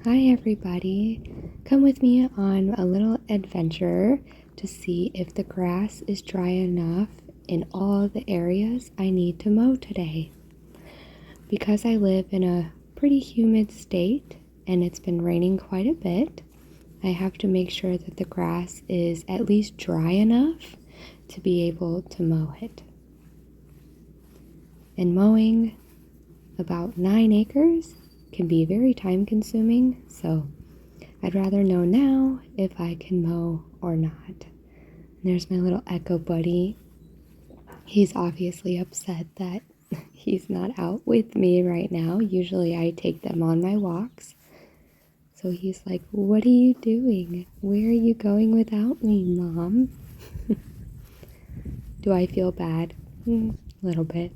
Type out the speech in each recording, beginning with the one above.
Hi everybody! Come with me on a little adventure to see if the grass is dry enough in all the areas I need to mow today. Because I live in a pretty humid state and it's been raining quite a bit, I have to make sure that the grass is at least dry enough to be able to mow it. And mowing about 9 acres can be very time consuming, so I'd rather know now if I can mow or not. And there's my little Echo buddy. He's obviously upset that he's not out with me right now. Usually I take them on my walks. So he's like, "What are you doing? Where are you going without me, Mom?" Do I feel bad? A little bit.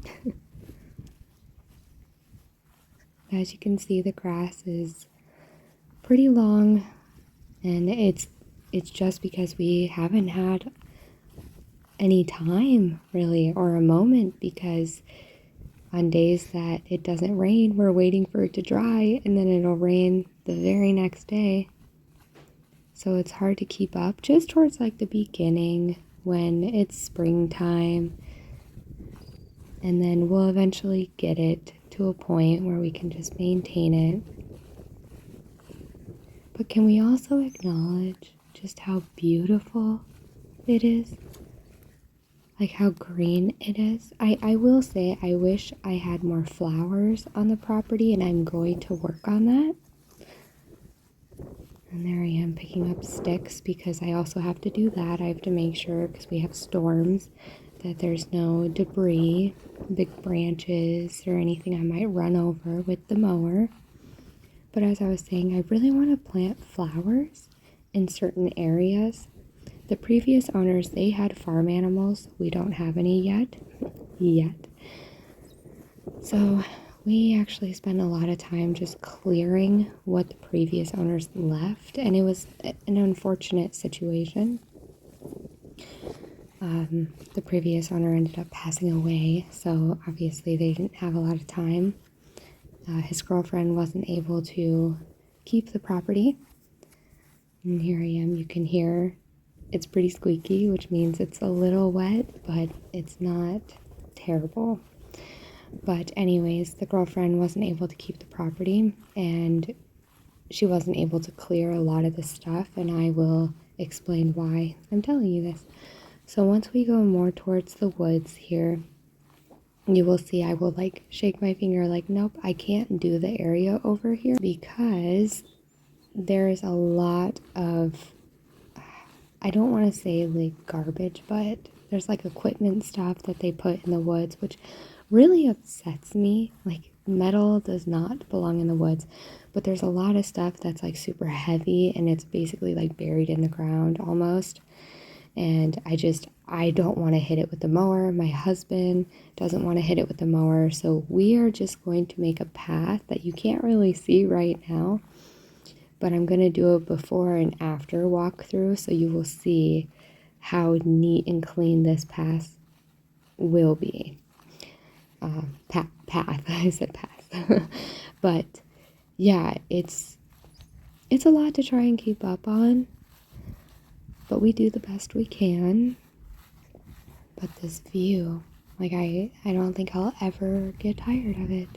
As you can see, the grass is pretty long, and it's just because we haven't had any time really, or a moment, because on days that it doesn't rain, we're waiting for it to dry, and then it'll rain the very next day. So it's hard to keep up just towards like the beginning when it's springtime, and then we'll eventually get it to a point where we can just maintain it. But can we also acknowledge just how beautiful it is? Like how green it is. I will say I wish I had more flowers on the property, and I'm going to work on that. And there I am picking up sticks because I also have to do that. I have to make sure, because we have storms, that there's no debris, big branches, or anything I might run over with the mower. But as I was saying, I really want to plant flowers in certain areas. The previous owners, they had farm animals. We don't have any yet. So we actually spent a lot of time just clearing what the previous owners left, and it was an unfortunate situation. The previous owner ended up passing away, so obviously they didn't have a lot of time. His girlfriend wasn't able to keep the property. And here I am, you can hear it's pretty squeaky, which means it's a little wet, but it's not terrible. But anyways, the girlfriend wasn't able to keep the property, and she wasn't able to clear a lot of the stuff, and I will explain why I'm telling you this. So once we go more towards the woods here, you will see I will like shake my finger like, nope, I can't do the area over here, because there's a lot of, I don't want to say like garbage, but there's like equipment stuff that they put in the woods, which really upsets me. Like, metal does not belong in the woods, but there's a lot of stuff that's like super heavy, and it's basically like buried in the ground almost. And I don't want to hit it with the mower. My husband doesn't want to hit it with the mower. So we are just going to make a path that you can't really see right now, but I'm going to do a before and after walkthrough, so you will see how neat and clean this path will be. Path. I said path. But yeah, it's a lot to try and keep up on, but we do the best we can. But this view, like I don't think I'll ever get tired of it.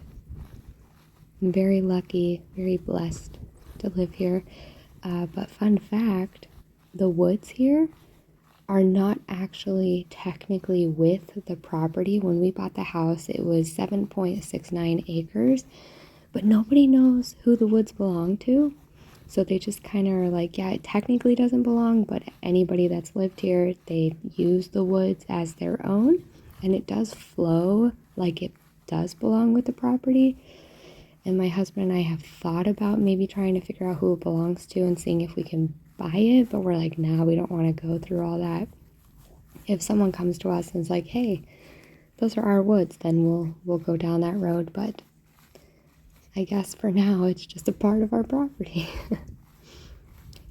I'm very lucky, very blessed to live here. But fun fact, the woods here are not actually technically with the property. When we bought the house, it was 7.69 acres, but nobody knows who the woods belong to. So they just kind of are like, yeah, it technically doesn't belong, but anybody that's lived here, they use the woods as their own, and it does flow like it does belong with the property. And my husband and I have thought about maybe trying to figure out who it belongs to and seeing if we can buy it, but we're like, nah, we don't want to go through all that. If someone comes to us and is like, hey, those are our woods, then we'll go down that road. But I guess for now it's just a part of our property.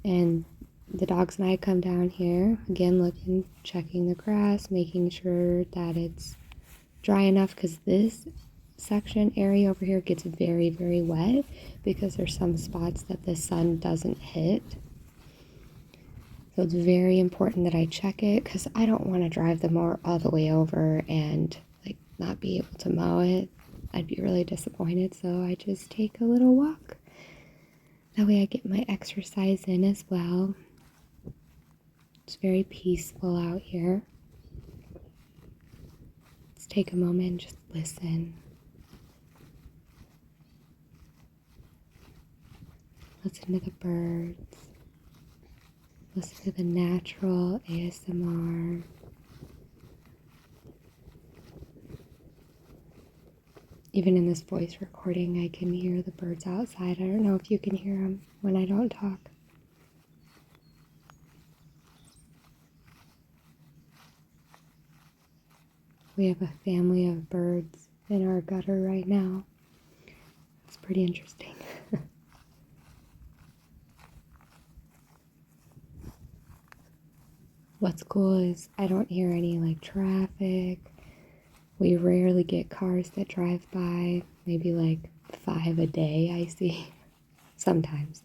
And the dogs and I come down here again, looking, checking the grass, making sure that it's dry enough, because this section area over here gets very, very wet because there's some spots that the sun doesn't hit. So it's very important that I check it because I don't want to drive the mower all the way over and like not be able to mow it. I'd be really disappointed. So I just take a little walk. That way I get my exercise in as well. It's very peaceful out here. Let's take a moment and just listen. Listen to the birds. Listen to the natural ASMR. Even in this voice recording, I can hear the birds outside. I don't know if you can hear them when I don't talk. We have a family of birds in our gutter right now. It's pretty interesting. What's cool is I don't hear any like traffic. We rarely get cars that drive by. Maybe like 5 a day I see. Sometimes.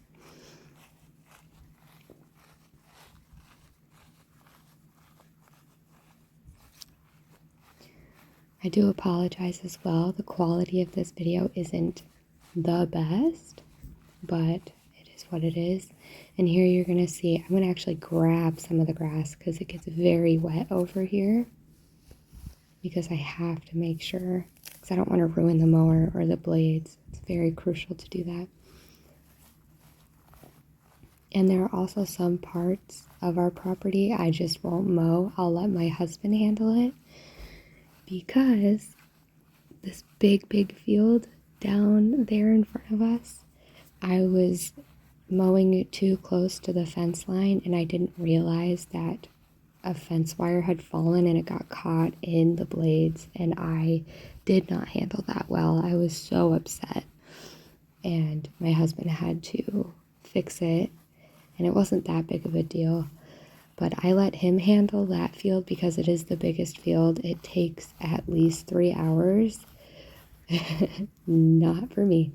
I do apologize as well. The quality of this video isn't the best, but it is what it is. And here you're going to see, I'm going to actually grab some of the grass because it gets very wet over here. Because I have to make sure, because I don't want to ruin the mower or the blades. It's very crucial to do that. And there are also some parts of our property I just won't mow. I'll let my husband handle it. Because this big field down there in front of us, I was mowing it too close to the fence line and I didn't realize that a fence wire had fallen and it got caught in the blades, and I did not handle that well. I was so upset, and my husband had to fix it, and it wasn't that big of a deal, but I let him handle that field because it is the biggest field. It takes at least 3 hours. Not for me.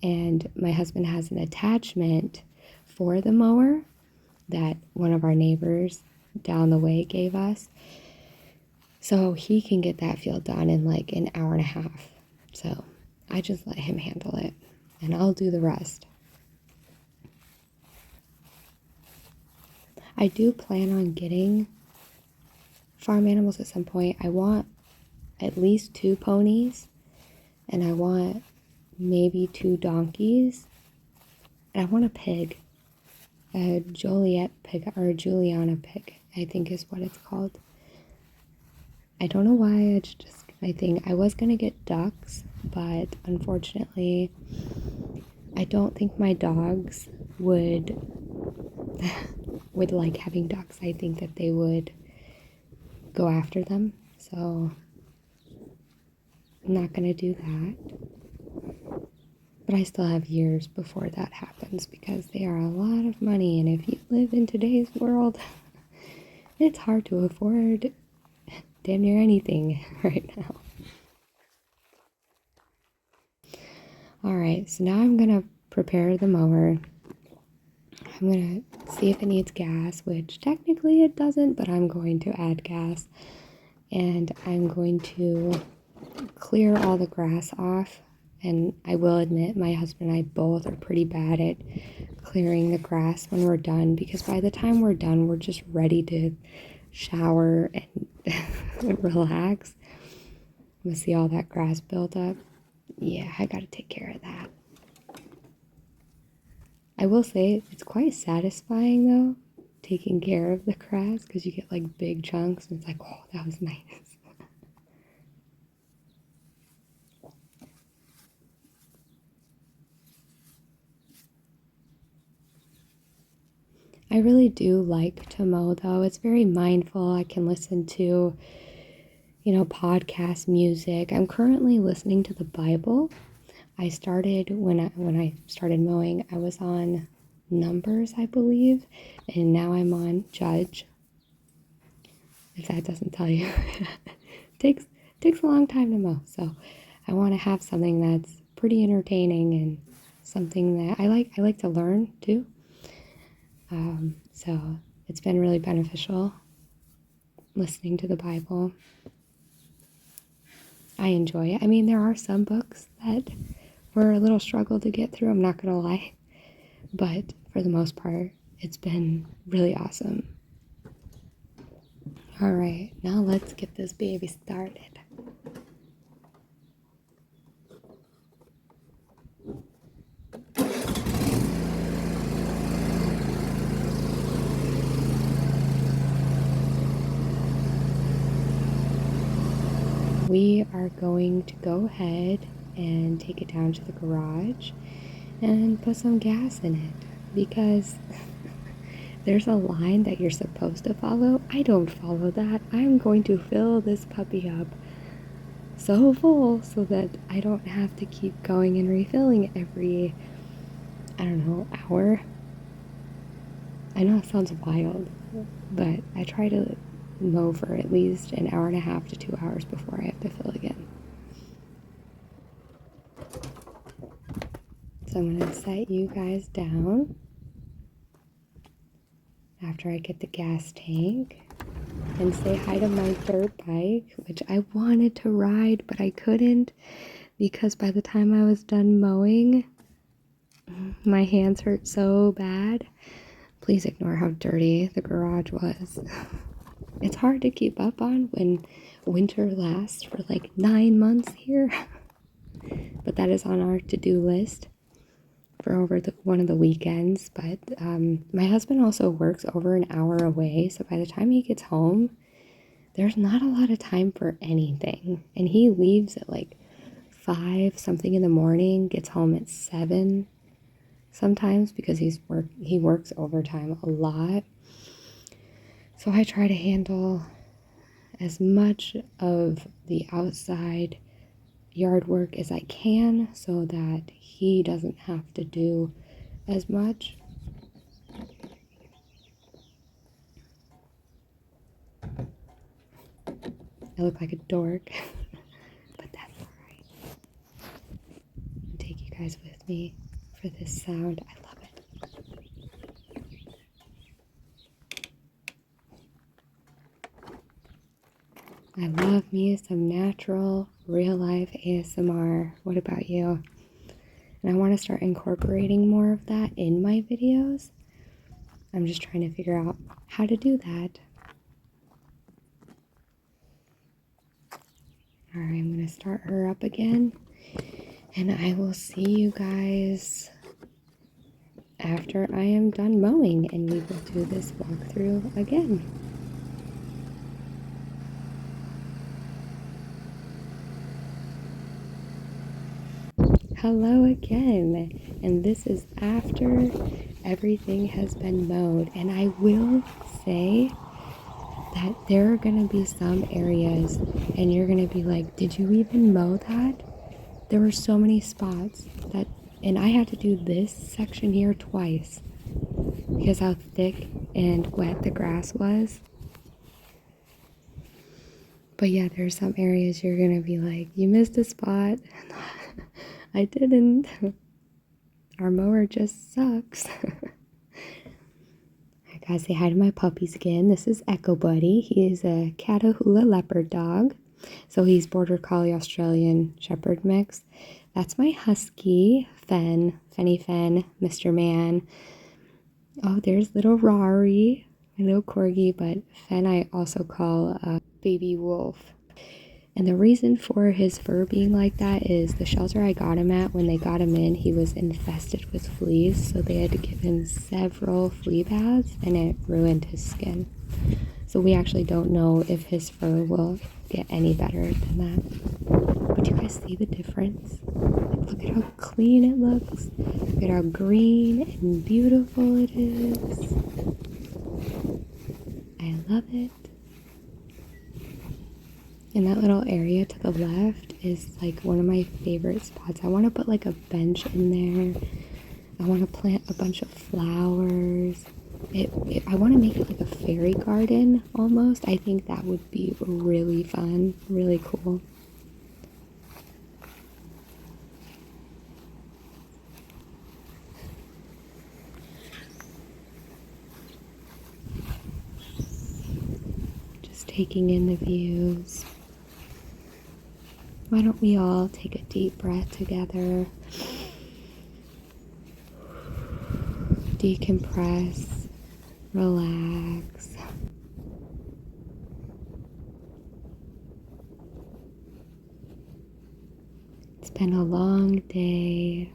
And my husband has an attachment for the mower that one of our neighbors down the way gave us, so he can get that field done in like an hour and a half. So I just let him handle it and I'll do the rest. I do plan on getting farm animals at some point. I want at least 2 ponies and I want maybe 2 donkeys and I want a pig. A Joliet pig, or a Juliana pig, I think is what it's called. I don't know why, it's just my thing. I was gonna get ducks, but unfortunately, I don't think my dogs would like having ducks. I think that they would go after them, so I'm not gonna do that. But I still have years before that happens because they are a lot of money, and if you live in today's world, it's hard to afford damn near anything right now. Alright, so now I'm gonna prepare the mower. I'm gonna see if it needs gas, which technically it doesn't, but I'm going to add gas. And I'm going to clear all the grass off. And I will admit, my husband and I both are pretty bad at clearing the grass when we're done, because by the time we're done, we're just ready to shower and relax. I'm gonna see all that grass build up. Yeah, I gotta take care of that. I will say it's quite satisfying though, taking care of the grass, because you get like big chunks and it's like, oh, that was nice. I really do like to mow though. It's very mindful. I can listen to, podcast music. I'm currently listening to the Bible. I started when I started mowing, I was on Numbers, I believe, and now I'm on Judge. If that doesn't tell you. takes a long time to mow. So I want to have something that's pretty entertaining and something that I like. I like to learn too. So it's been really beneficial listening to the Bible. I enjoy it. I mean, there are some books that were a little struggle to get through, I'm not gonna lie. But for the most part, it's been really awesome. All right, now let's get this baby started. We are going to go ahead and take it down to the garage and put some gas in it because there's a line that you're supposed to follow. I don't follow that. I'm going to fill this puppy up so full so that I don't have to keep going and refilling every, I don't know, hour. I know it sounds wild, but I try to mow for at least an hour and a half to 2 hours before I have to fill again. So I'm going to set you guys down after I get the gas tank and say hi to my dirt bike, which I wanted to ride, but I couldn't because by the time I was done mowing, my hands hurt so bad. Please ignore how dirty the garage was. It's hard to keep up on when winter lasts for like 9 months here. But that is on our to-do list for over one of the weekends. But my husband also works over an hour away. So by the time he gets home, there's not a lot of time for anything. And he leaves at like 5 something in the morning, gets home at 7 sometimes because he works overtime a lot. So I try to handle as much of the outside yard work as I can so that he doesn't have to do as much. I look like a dork, but that's alright. I'll take you guys with me for this sound. I love it. I love me some natural, real-life ASMR. What about you? And I want to start incorporating more of that in my videos. I'm just trying to figure out how to do that. All right, I'm going to start her up again. And I will see you guys after I am done mowing and we will do this walkthrough again. Hello again, and this is after everything has been mowed, and I will say that there are going to be some areas and you're going to be like, did you even mow that? There were so many spots that, and I had to do this section here twice because how thick and wet the grass was. But yeah, there's some areas you're going to be like, you missed a spot. I didn't. Our mower just sucks. I gotta say hi to my puppies again. This is Echo Buddy. He is a Catahoula leopard dog. So he's Border Collie Australian Shepherd mix. That's my husky, Fen, Fenny Fen, Mr. Man. Oh, there's little Rari, my little corgi, but Fen I also call Baby Wolf. And the reason for his fur being like that is the shelter I got him at, when they got him in, he was infested with fleas. So they had to give him several flea baths and it ruined his skin. So we actually don't know if his fur will get any better than that. But you guys see the difference? Like, look at how clean it looks. Look at how green and beautiful it is. I love it. And that little area to the left is like one of my favorite spots. I want to put like a bench in there. I want to plant a bunch of flowers. I want to make it like a fairy garden almost. I think that would be really fun, really cool. taking in the views. Why don't we all take a deep breath together? Decompress, relax. It's been a long day,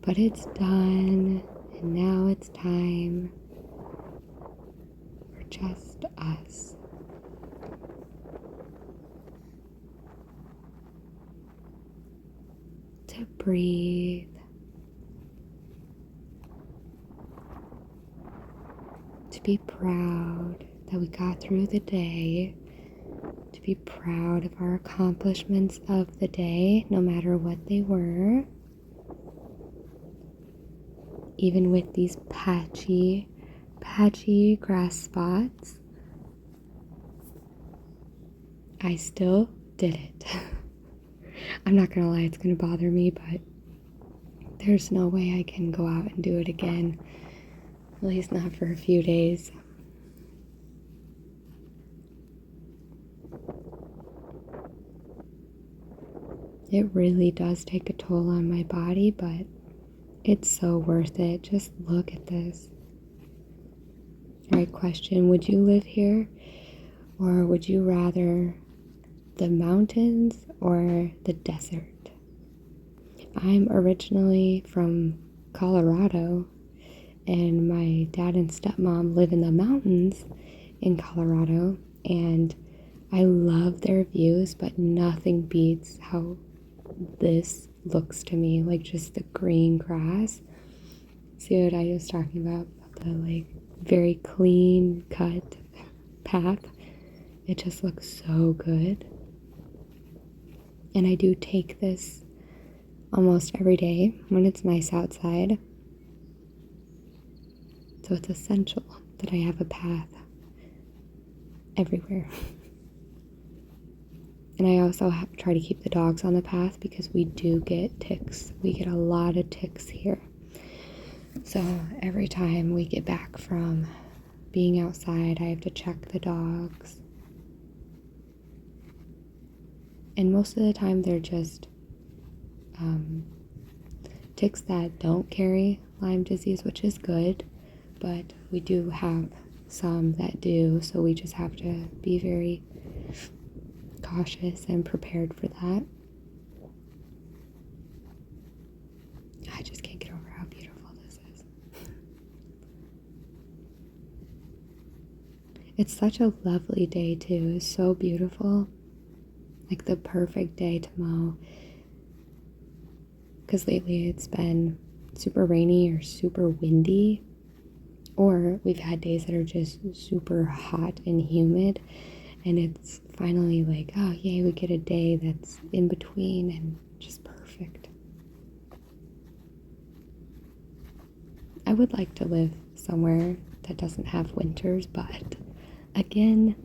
but it's done, and now it's time for just us. To breathe. To be proud that we got through the day. To be proud of our accomplishments of the day, no matter what they were. Even with these patchy grass spots, I still did it. I'm not gonna lie, it's gonna bother me, but there's no way I can go out and do it again. At least not for a few days. It really does take a toll on my body, but it's so worth it. Just look at this. All right, question. Would you live here? Or would you rather the mountains or the desert? I'm originally from Colorado, and my dad and stepmom live in the mountains in Colorado, and I love their views, but nothing beats how this looks to me, like just the green grass. See what I was talking about the like very clean cut path? It just looks so good. And I do take this almost every day when it's nice outside. So it's essential that I have a path everywhere. And I also try to keep the dogs on the path because we do get ticks. We get a lot of ticks here. So every time we get back from being outside, I have to check the dogs. And most of the time they're just ticks that don't carry Lyme disease, which is good. But we do have some that do, so we just have to be very cautious and prepared for that. I just can't get over how beautiful this is. It's such a lovely day too. It's so beautiful. Like the perfect day to mow. Because lately it's been super rainy or super windy. Or we've had days that are just super hot and humid. And it's finally like, oh yay, we get a day that's in between and just perfect. I would like to live somewhere that doesn't have winters, but again,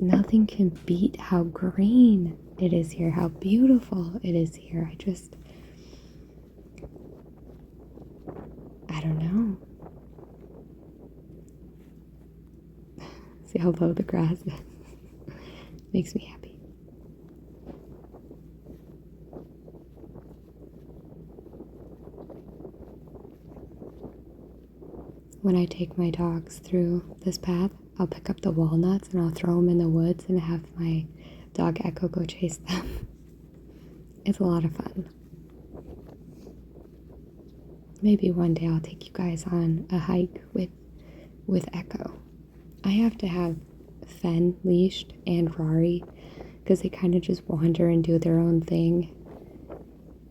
nothing can beat how green it is here, how beautiful it is here. I don't know. See how low the grass is? Makes me happy. When I take my dogs through this path, I'll pick up the walnuts and I'll throw them in the woods and have my dog Echo go chase them. It's a lot of fun. Maybe one day I'll take you guys on a hike with Echo. I have to have Fen leashed and Rari because they kind of just wander and do their own thing,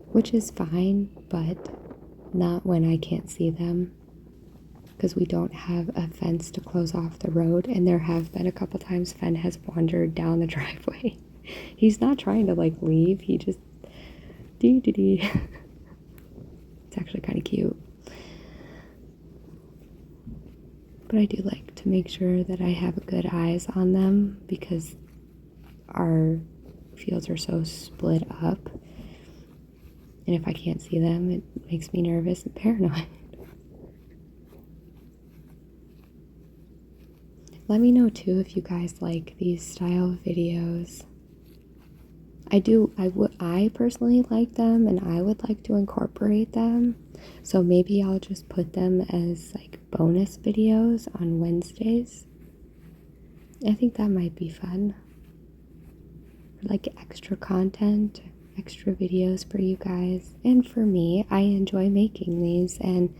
which is fine, but not when I can't see them because we don't have a fence to close off the road, and there have been a couple times Fen has wandered down the driveway. He's not trying to like leave, he just dee. It's actually kind of cute. But I do like to make sure that I have good eyes on them because our fields are so split up. And if I can't see them, it makes me nervous and paranoid. Let me know too if you guys like these style of videos. I personally like them, and I would like to incorporate them. So maybe I'll just put them as like bonus videos on Wednesdays. I think that might be fun. Like extra content, extra videos for you guys. And for me, I enjoy making these and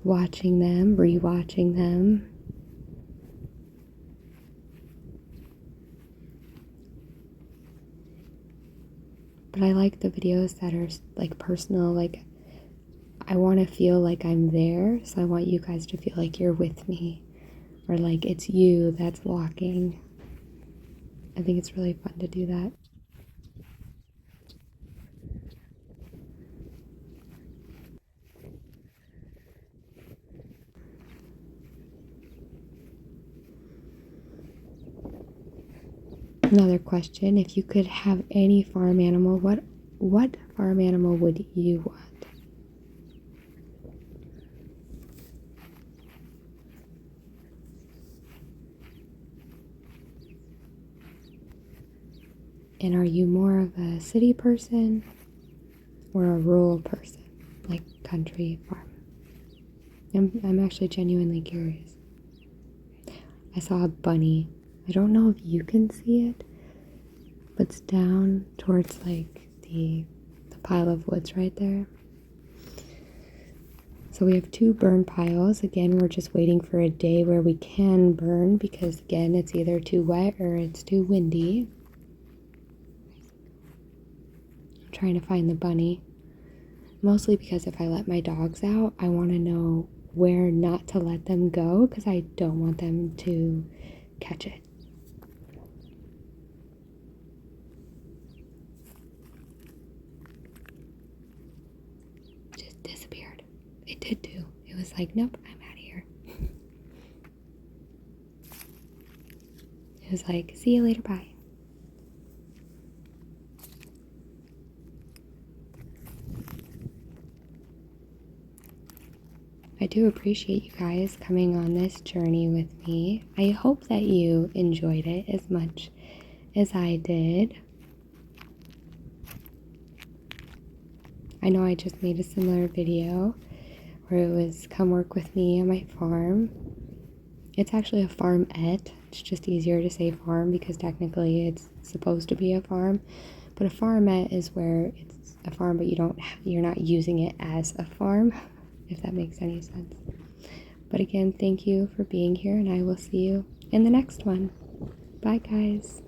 watching them, rewatching them. But I like the videos that are like personal, like I want to feel like I'm there, so I want you guys to feel like you're with me, or like it's you that's walking. I think it's really fun to do that. Another question, if you could have any farm animal, what farm animal would you want? And are you more of a city person or a rural person, like country farm? I'm actually genuinely curious. I saw a bunny. I don't know if you can see it, but it's down towards like the pile of woods right there. So we have 2 burn piles. Again, we're just waiting for a day where we can burn because again, it's either too wet or it's too windy. I'm trying to find the bunny. Mostly because if I let my dogs out, I want to know where not to let them go because I don't want them to catch it. Just disappeared. It did too. It was like, nope, I'm out of here. It was like, see you later, bye. I do appreciate you guys coming on this journey with me. I hope that you enjoyed it as much as I did. I know I just made a similar video where it was come work with me on my farm. It's actually a farmette. It's just easier to say farm because technically it's supposed to be a farm. But a farmette is where it's a farm but you're not using it as a farm, if that makes any sense. But again, thank you for being here and I will see you in the next one. Bye guys.